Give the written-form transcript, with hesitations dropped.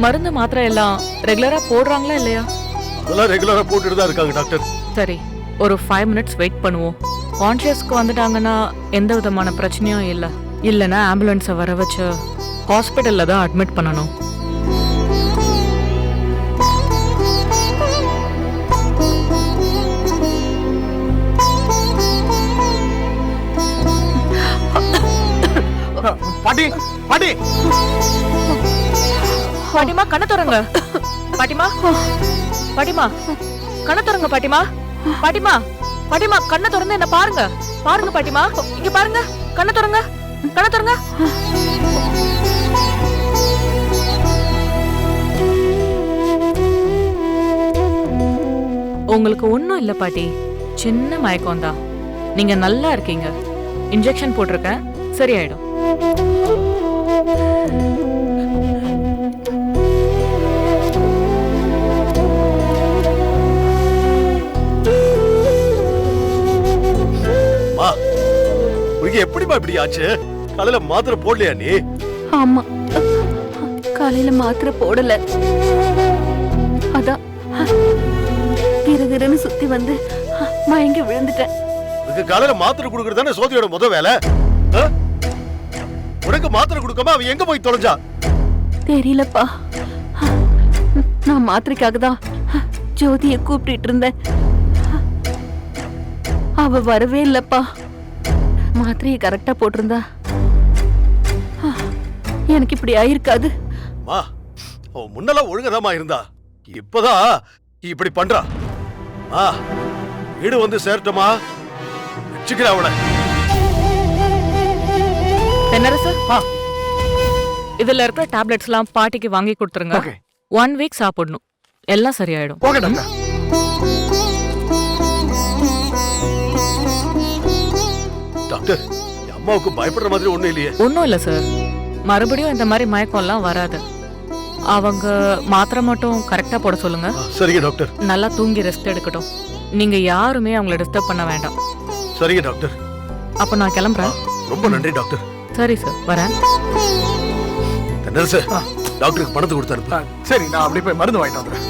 மருந்து மாத்திரை எல்லாம் ரெகுலரா போடுறாங்களா இல்லையா? அதெல்லாம் ரெகுலரா போட்டுட்டு தான் இருக்காங்க டாக்டர். சரி, ஒரு 5 மினிட்ஸ் வெயிட் பண்ணுவோம். கான்ஷியஸ்க்கு வந்துட்டாங்கன்னா எந்த விதமான பிரச்சனையும் இல்லை. இல்லைன்னா ஆம்புலன்ஸை வர வச்சு ஹாஸ்பிட்டல்ல தான் அட்மிட் பண்ணணும். பாட்டி பாட்டி பாட்டிமா கண்ணை திறங்க. பாட்டிமா பாட்டிமா கண்ணை திறங்க. பாட்டிமா பாட்டிமா பாட்டிமா கண்ணை திறந்து என்ன பாருங்க. பாருங்க பாட்டிமா, இங்க பாருங்க. கண்ணை திறங்க, கண்ணை திறங்க. உங்களுக்கு ஒண்ணும் இல்ல பாட்டி, சின்ன மயக்கம் தான். நீங்க நல்லா இருக்கீங்க. இன்ஜெக்ஷன் போட்டிருக்கேன், சரியாயிடும். எப்படிமா இப்படி ஆச்சு? காலையில மாத்திரை போடலையா நீ? ஆமா, காலையில மாத்திரை போடல. அதான் திரதிரன்னு சுத்தி வந்து மயங்கி விழுந்துட்டேன். காலையில மாத்திரை குடுக்கறது தானே சோதியோட முத வேலை. உனக்கு மாத்திரை கொடுக்காம அவ எங்க போய் தொலைஞ்சா? தெரியலப்பா. நான் மாத்திரைக்காக தான் ஜோதிய கூப்பிட்டு இருந்தேன். அவ வரவே இல்லப்பா. மாத்திரையை கரெக்டா போட்டிருந்தா எனக்கு இப்படி ஆயிருக்காது. முன்னெல்லாம் ஒழுங்கதாமா இருந்தா, இப்பதான் இப்படி பண்றா. வீடு வந்து சேர்ட்டமா வச்சுக்கிறா அவளை. தென்னரசு, இதுல இருக்கிற டேப்லெட்ஸ் எல்லாம் பாட்டிக்கு வாங்கி கொடுத்துருங்க. 1 வீக் சாப்பிடணும், எல்லாம் சரியாயிடும். டாக்டர், அம்மாவுக்கு பயப்படுற மாதிரி ஒண்ணும் இல்லையே? ஒன்னும் இல்ல சார், மறுபடியும் இந்த மாதிரி மயக்கம் எல்லாம் வராது. அவங்க மாத்திரை மட்டும் கரெக்டா போட சொல்லுங்க. சரிங்க டாக்டர். நல்லா தூங்கி ரெஸ்ட் எடுக்கட்டும். நீங்க யாருமே அவங்கள டிஸ்டர்ப் பண்ண வேண்டாம். சரிங்க டாக்டர். அப்ப நான் கிளம்புறேன். ரொம்ப நன்றி டாக்டர். சரி சார், வரேன். டாக்டருக்கு பணத்தை கொடுத்து அனுப்பு. சரி, நான் அப்படி போய் மருந்து வாங்கிட்டு வந்துடுறேன்.